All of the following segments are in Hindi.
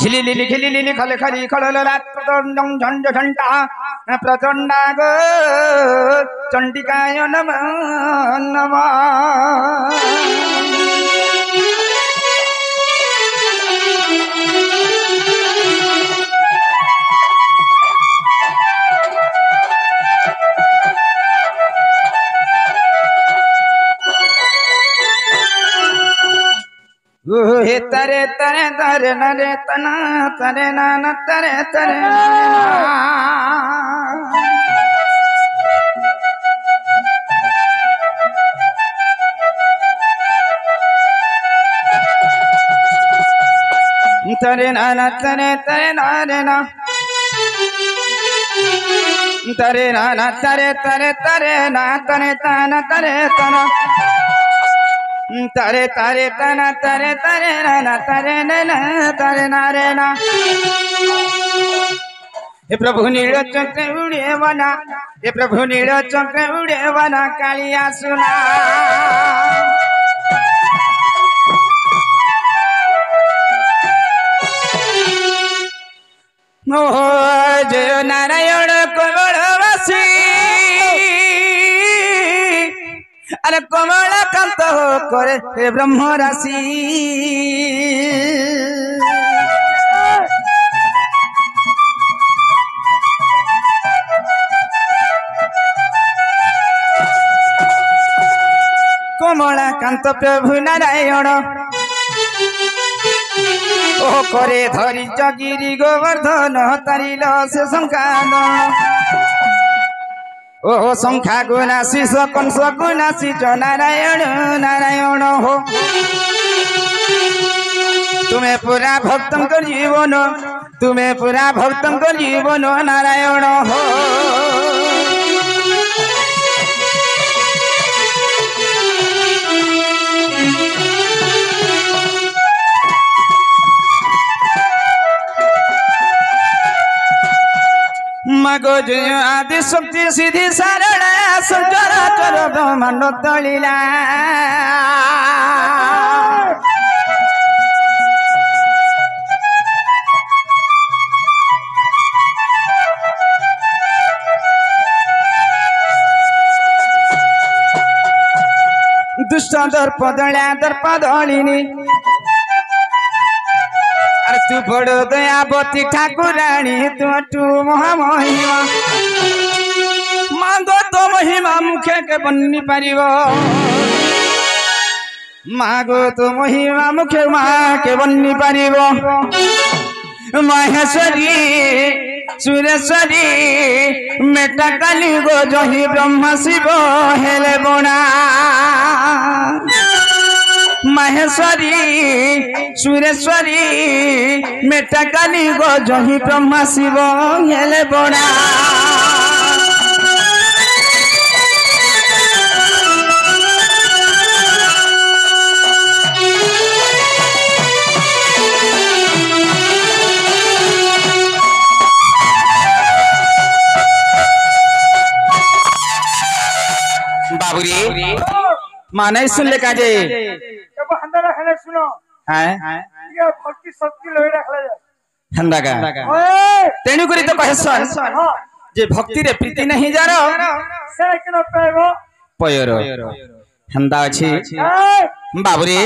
झिलिलिलि खिलिलिलि खले खरि खलललात् प्रचण्डं झण्ड झण्टा प्रचण्डाग चण्डिकाय नमः नमः। हे तरे तरे तरे नरे तना तरे नाना तरे तरे तरे नाना तरे तरे नारे ना तरे नाना तरे तरे तरे ना तरे ताना तरे तना तरे तरे तना तरे तरे ना तरे ना तरे नारे ना। हे प्रभु नील चक्र उड़े वना हे प्रभु नील चक्र उड़े वना कालिया सुना। ओहो जय नारायण कमलवासी अरे कमल कांत हो करे हे ब्रह्म राशि। कमला कांत प्रभु नारायण ओ करे धरी जगिरी गोवर्धन तारिल से संकान ओ संख्या गुणासी सकन सगुणासी च नारायण नारायण हो। तुम्हें पूरा भक्तम को जीवन तुम्हें पूरा भक्तम को जीवन नारायण हो। मगो जय आदि शक्ति सिद्धि शरण संचर चर ब्रह्मांड तलिला। दुष्ट दर्प दल्या दर्प दलिनी तू बड़ दयावती ठाकुराणी तू महामहिमा मांगो तो महिमा मुखे के बन्नी पारिब मांगो तो महिमा मुखे माँ के बन्नी पारिब। महेश्वरी सुरेश्वरी मेटा काली गो जही ब्रह्मा शिव हेले बना। महेश्वरी सुरेश्वरी मेटा काली गो जही ब्रह्मा शिव हेले बना। बाबूरी माँ नहीं सुन ले काजे सुनो भक्ति शक्ति लगे रखला हंदा का तेणु करी तो कहसन जे भक्ति रे प्रीति नहीं जारो से किन पाइबो पयरो हंदा अछि बाबूरे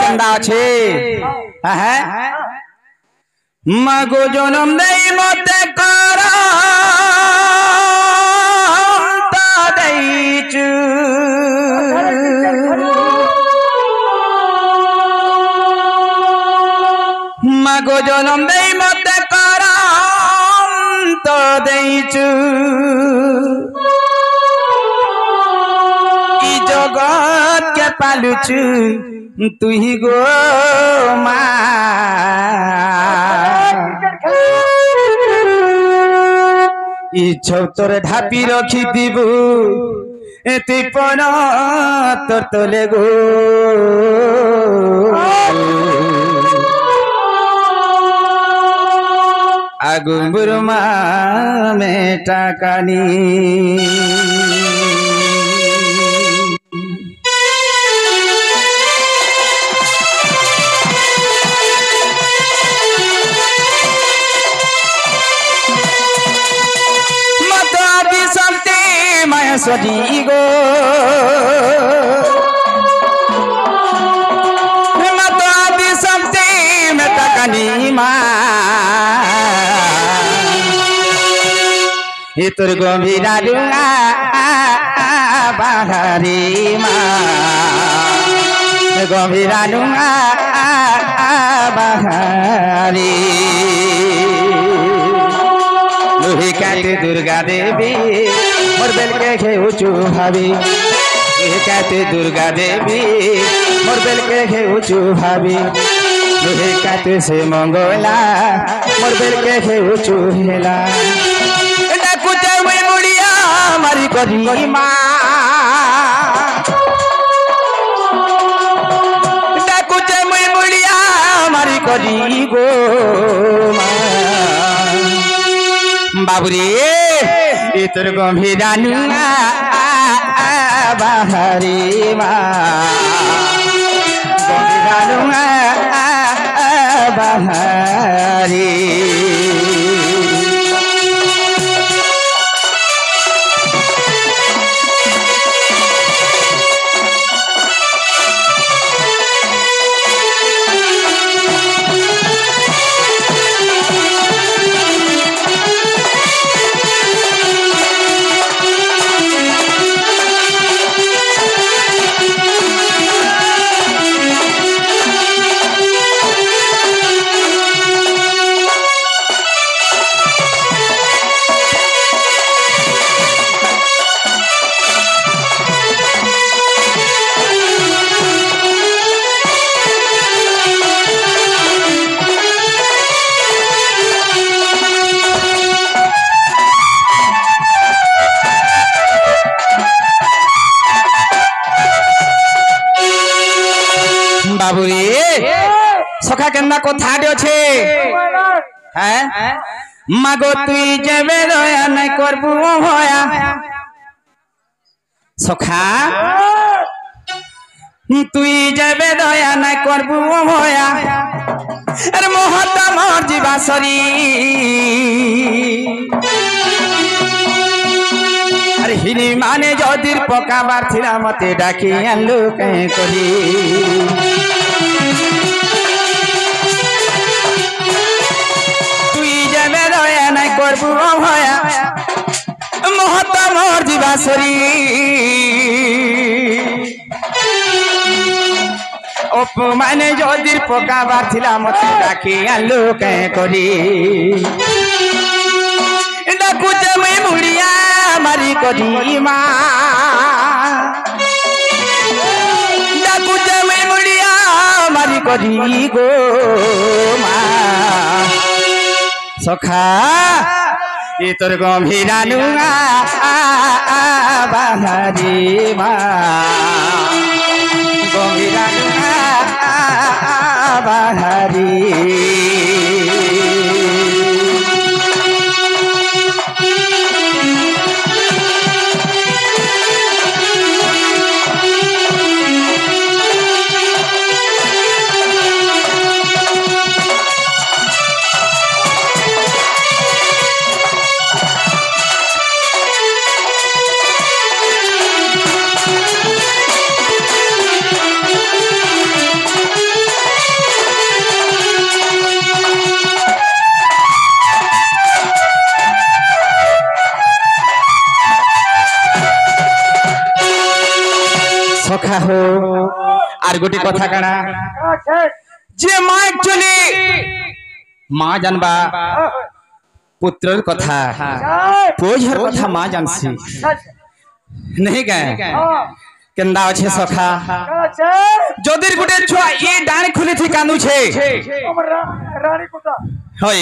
हंदा अछि है मगो जनम नहीं मते करा ता दैचु मगो जनम नहीं मते करांत देचु ई जगत के पालुचु तू ही गो माँ ई छौतर ढापी रखी दिबु एति पण तोर तले गो आगुम्बुरमा मेटा कानी महेश्वरी गो मत आदि शक्ति में तकनी माँ ये तुर गंभीरा डूंगा बाहरी माँ गंभीरा डूंगा बाहरी लोही काटे दुर्गा देवी मोर बेल के खेउचु भाभी लोही काटे दुर्गा देवी मोर बेल के खेउचु भाभी लोही काटे से मंगला मोर बेल के खेउचु हेला डाकुचे मैं मुड़िया मारी करी माँ डाकुचे मैं मुड़िया मारी करी गो बाबुरी ये तोर गंभीरा नुआ बाहरी माँ गंभीरा नुआ बाहरी बाबुरी सखा केन्ना कथा अच्छे मागो तुई जेबे दया नहीं करबू होया सखा तुई जेबे दया नहीं करबू होया अरे मोहता मोर जीवा सरी अरे हिनी माने जदिर पकाबार थिला मते डाकी आलो कहीं करी करबू भया महता मोर जीवा सरी अपमाने जदिर पकाबार थिला मते डाकी आलो कहीं करी डाकुचे मैं मुड़िया मारी करी माँ डाकुचे मैं मुड़िया मारी करी गो माँ सखा ये तोर गंभीरा नुआ बाहरी माँ गंभीरा नुआ बाहरी सखा हो आर गोटे कथा काना जे माँ एक्चुअली माँ जानबा पुत्र कथा पोझर कथा माँ जानसी नहीं कहे केंदा अच्छे सखा जोदिर गुटे छुआ ये डाणी खुली थी कांदू छे होय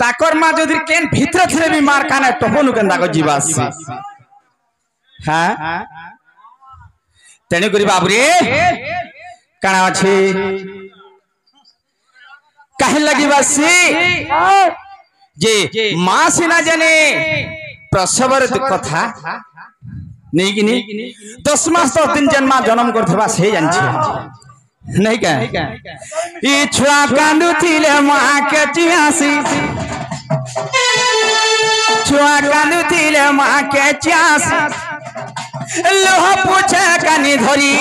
ताकर माँ जोदिर केन भीतर थिले भी मार काने टोपनु केंदा को जीवास हाँ तेने करी बाबुरे काना अच्छे कहे लगी बासी जे माँ सिना जाने प्रसवर कथा नहीं कि नहीं 10 मास तो 3 जन्मा जन्म करथबा से जानछि नहीं कहे ई छुआ कांदू थिले माँ के चियासी छुआ कांदू थिले माँ के चियासी लोह पूछे कानी धरी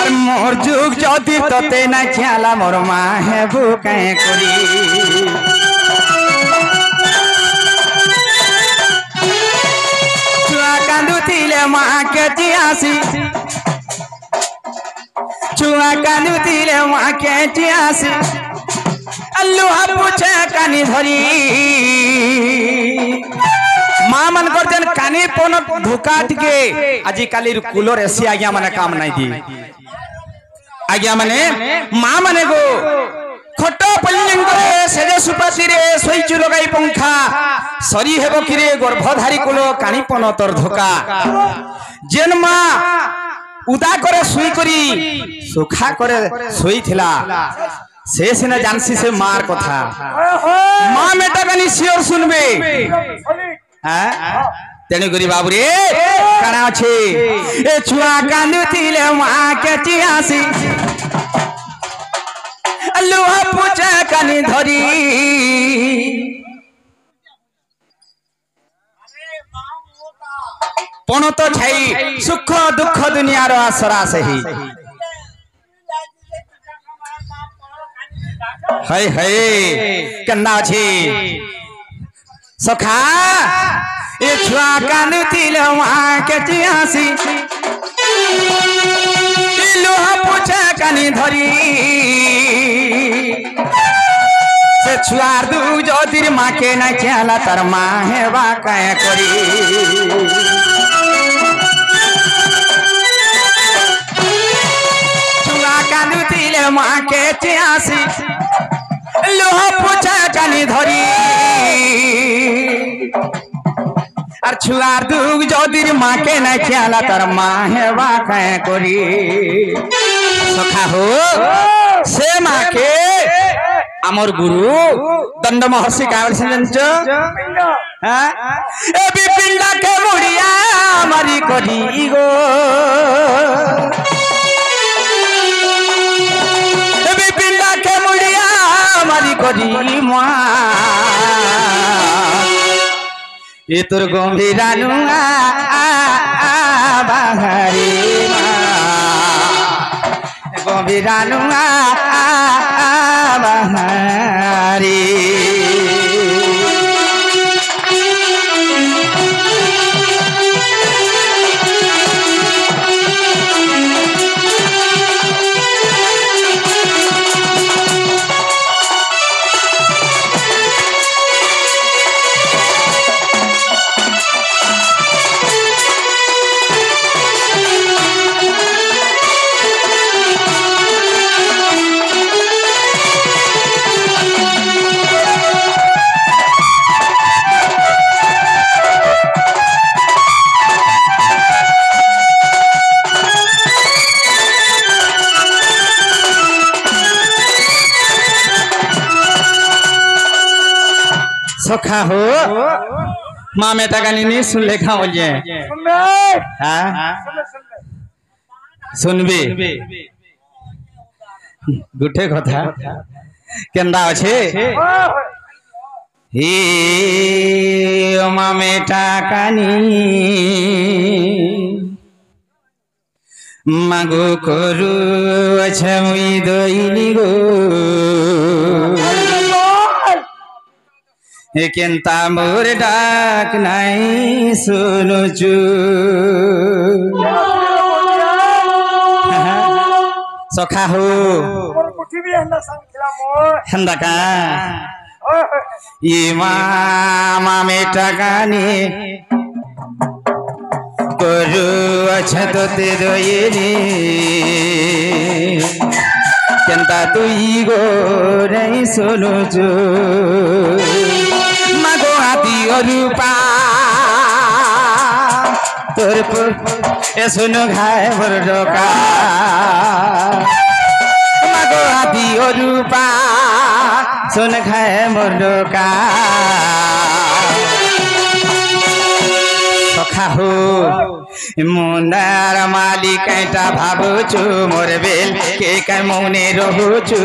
और मोर जुग जदि तते ना ख्याला मोर माँ हेबू कहीं करी छुआ कांदुतिले माँ के जियासी छुआ कांदुतिले माँ के जियासी लोहा पूछे कानी धरी माँ मन कर कानी पन धोखा टिके आज काली कूलर एसी आज्ञा माने काम नहीं दी आज्ञा माने माँ माने गो खट पल्यंग सेजे सुपासी रे सोईचु लगाई पंखा सरी हेबो किरे गर्भधारी कुलो कानी पन तोर धोखा जेन माँ उदा करे सुई करी सुखा करे सोई थिला से सिना जानसी से मार कथा माँ बेटा कानी सियोर सुनबे तेणु करी बाबू रे काना अच्छे ए छुआ कांदुतिले माँ के चियासी लोहा पूछे कानी धरी पण तो छाई सुख दुख दुनियार आसरा सही हाय हाय कन्ना छी सखा ए छुआ कांदुतिले माँ के चियासी लोहा पूछे कानी धरी से छुआर दू जदिर माँ के ना ख्याला तार माँ हेबा कहीं करी छुआ कांदुतिले माँ के चियासी लोहा पूछे कानी धरी और छुआर दुग जदिर माँ के ना ख्याला तार माँ हेबा कहीं करी सखा हो से माँ के आमर गुरु दंड महर्षि कावल से ए पिंडा के मुड़िया मारी करी गो पिंडा के मुड़िया मारी करी माँ ये तोर गंभीरा नुआ बाहरी गंभीरा नुआ बाहरी सखा हो माँ बेटा का नहीं सुन लेखा हो जाए सुनबी गुटे कथा केंदा अच्छे हे माँ बेटा कानी मागो करू अच्छा मुई दोइली गो केंता मोर डाक नहीं सुनुचु सखा हो हंदा का ये मामा मेटा गानी करू अच्छा तो ते दोयेनी केंता तुई गो नहीं सुनुचु मागो हाथी रूपा तोर ए सुनो घाय भर डोका मागो हाथी रूपा सुन खाए मोर डोका सखा हो मुंडार मालिक कैटा भाबुछु मोर बेल के कै मौने रहूछु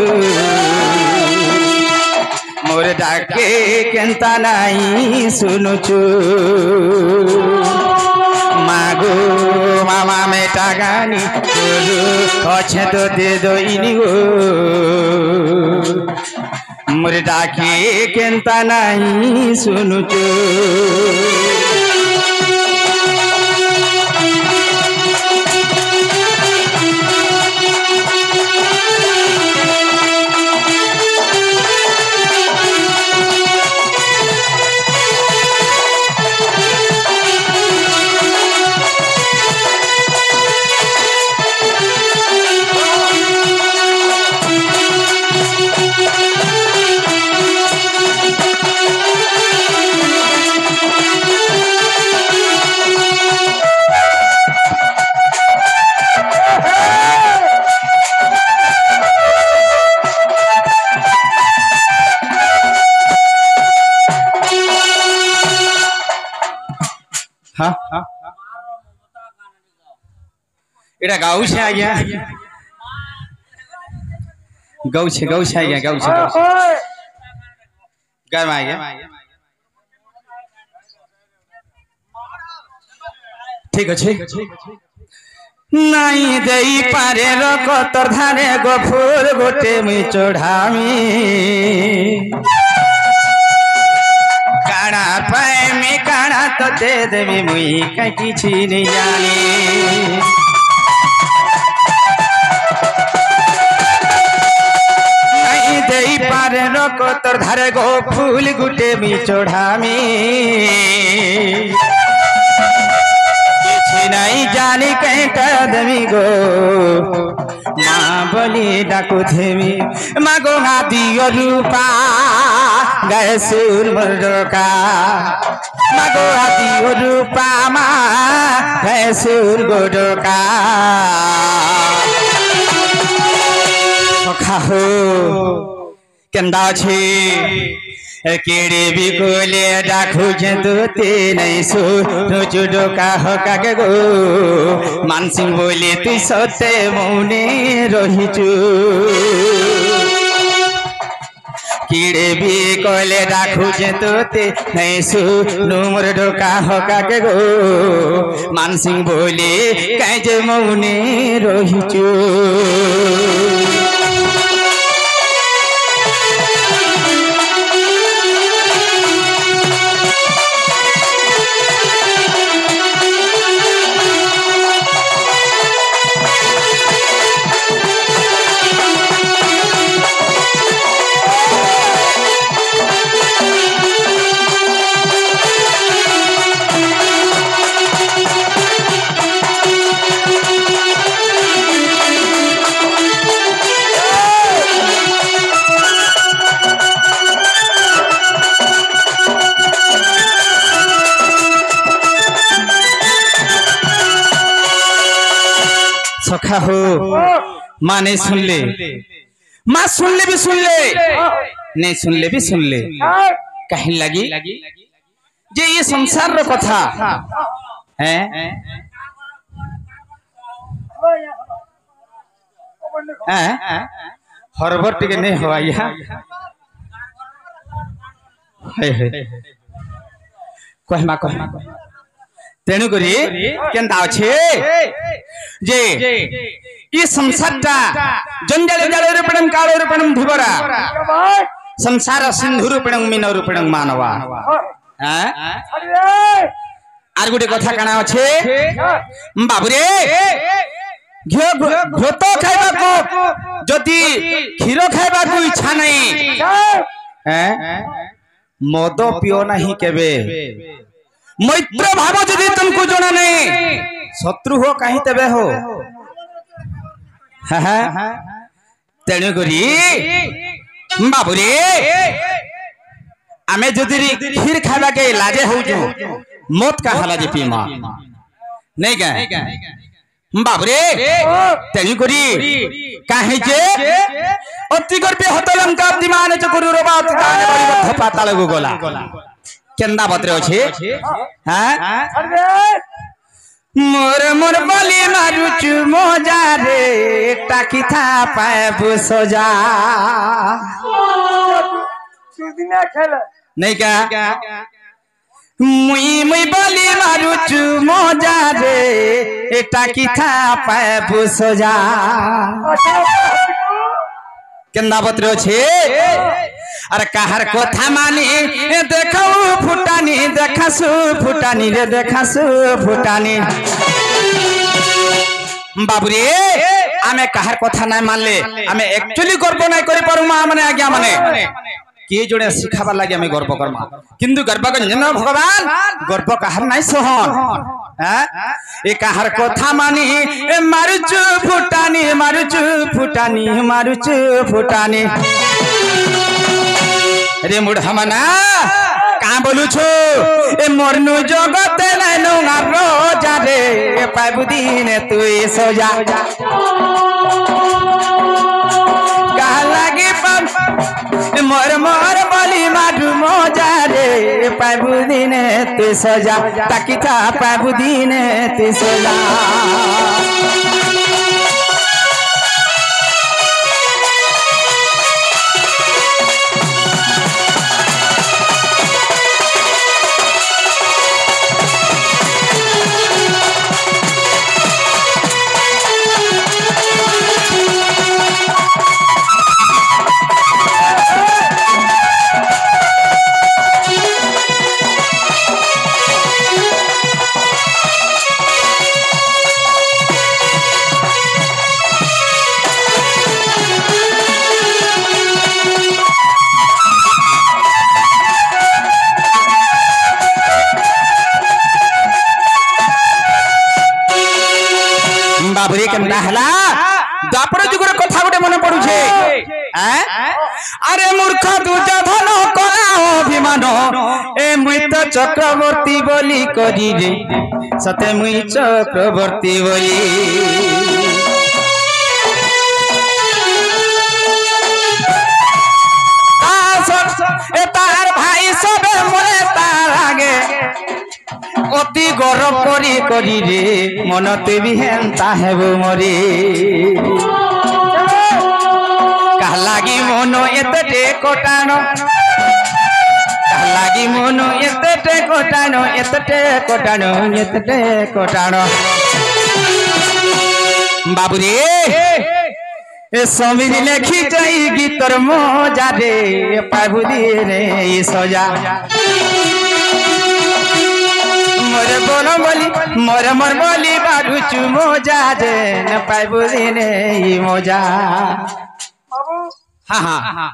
मोर डाके केंता नहीं सुनुचु मागो मामा में टागानी अच्छे तो दे दो इनी गो मोर डाके केंता नहीं सुनुचु एटा गाँव से आ गया गाँव से आ गया गाँव से घर में आ गया ठीक अच्छे नहीं देई पारे रकतर धारे गो फूल गोटे मुई चढ़ामी काना पाए मी काना तो दे देवी मुई कहीं किसी नहीं जानी नहीं देई पारे रकतर धारे गो फूल गोटे मुई चढ़ामी नहीं जानी कहीं कदमी गो माँ बोली डाकू थेमी माँ गो हाथी रूपा गए सुर मुर्डोका माँ गो हाथी रूपा माँ गए सुर गोडोका खाहो केंदा छे केड़े भी गोले डाकू जंतुते नहीं सो रुचुडो का हो काके गो मानसिंह बोले तू सते मौने रहिचु केड़े भी गोले डाकू जंतुते नहीं सो नुमर डोका हो काके गो मानसिंह बोले काजे मौने रहिचु सखा हो माने सुन ले माँ सुन ले भी सुन ले नहीं सुन ले भी सुन ले कहीं लगी जे ये संसार रो कथा है हरबर टिके नहीं हुआ यहाँ कहमा तेणु करी केंता अच्छे जे ये संसारटा जंजाले जाले रूपणम कालो रूपणम धुबरा संसार सिंधु रूपणम मीन रूपणम मानवा आर गुटे कथा काना अच्छे बाबुरे घ्यो तो खाइबा को जदि क्षीर खाइबा को इच्छा नहीं मद पियो नहीं केबे मैत्र भाव जदि तुमको जना नहीं शत्रु हो कहीं तेबे हो तेणु करी बाबुरे आमे जदि खीर खावा के लाजे हो जो मौत का हाला जे पीमा नहीं क्या बाबुरे तेणु करी काहे जे अति गर्भे हतलंका दिमाने चकुरु रोबा ताने बड़ी पाताल गो गोला केंदा बतरे अछि हां मोर मोर बलि मारुचु मोजा रे टाकी था पाए बुसोजा सुदिना खेल नहीं क्या मुई मुई बोली मारुचु मजा रे एटा की था पाए सोजा केंदा बतरो छे अरे कहार कथा मानी देखो फुटानी देखासु फुटानी रे देखासु फुटानी बाबुरे आमे कहार कथा नहीं मानले आमे एक्चुअली गर्व नहीं करि पारु माने आज्ञा माने किए जोड़े शिखाबार लगे आम गर्व करमा किंतु गर्व कर भगवान गर्व कहार नहीं सहन ए कहार कथा मानी ए मारुचु फुटानी मारुचु फुटानी मारुचु फुटानी रे मुढ़ा मना का बोलू छो ए मोरनु जगत नैनु रोजा रे पाबु दिन तू सोजा कहा लागे मोर मोर बोली माडू मोजा रे पाबु दिन तू सोजा ताकि था पाबु दिन तू सोजा बाबुरे केनता हला द्वापर जुगर कथा गोटे मन पड़ुछे अरे मूर्ख दुर्योधन कला अभिमान ए मुई तो चक्रवर्ती बोली करी रे सते मुई चक्रवर्ती बोली ए तार भाई सब मोरे तार आगे अति गौरव करी करी रे मनते भी हेंता है वो मरे कह लागी मनो एते कोटानो कह लागी मनो एते कोटानो एते कोटानो एते कोटानो बाबुरे ए समीर लेखी जाई गीतर मोजा रे पाबु रे सोजा मोर बोल बोली मोर मोर बोली बाडुचु मोजा रे न पाबु रे मोजा बाबू हां हां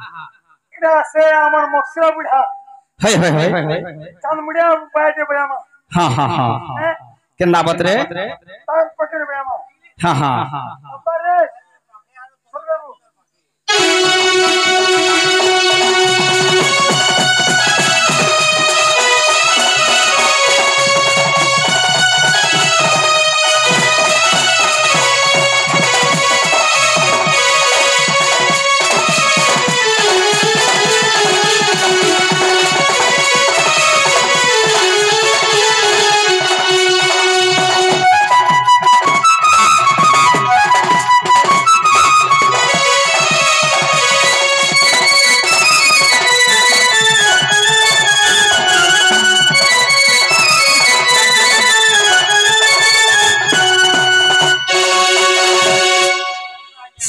इडा से हमर मक्सरा बुढ़ा हे हे हे चांद मुड़िया बाटे बयामा हां हां हां केना बात रे तार पकड़ बयामा हां हां अरे सरबाबू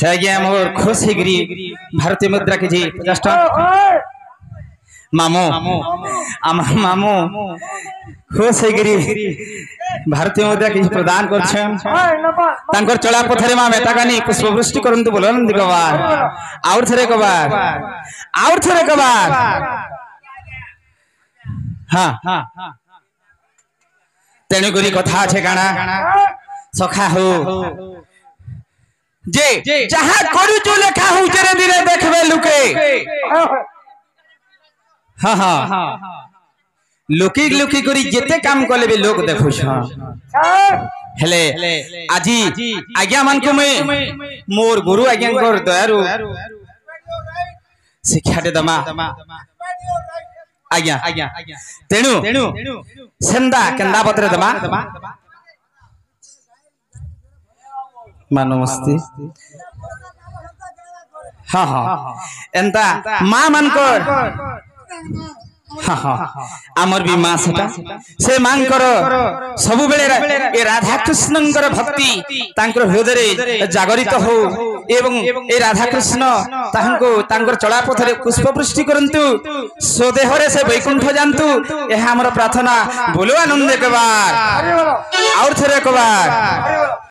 सगे मोर खुशी गिरी भारतीय मुद्रा के जी 50 मामू आम मामू खुशी गिरी भारतीय मुद्रा के प्रदान करछन तांकर चला पथरे मा मेताकानी पुष्पवृष्टि करंतु बोलन दिगवार और थरे कबार हां तेनु गुरी कथा छे गाना सखा हो जे जहां करू जो लेखा हूं तेरे दिने देखबे लुके हां हां लुकी लुकी करी जेते काम कले बे लोग देखु छ हेले आजी आज्ञा मान को मैं मोर गुरु आज्ञा कर दयारु शिक्षा दे दमा आज्ञा तेनु सेंदा केंदा पत्र दमा मानमस्ती हाँ हाँ एंता माँ मानकर हाँ हाँ आमर भी माँ सेटा से मांकर सबु बेले ए राधा कृष्णंकर भक्ति तांकर हृदय जागरित हो एवं ए राधा कृष्ण तांको तांकर चला पथरे पुष्प वृष्टि करंतु स्वदेहरे से वैकुंठ जानतु यह हमर प्रार्थना बोलो आनंद एक बार हरि बोलो और थरे एक बार हरि बोलो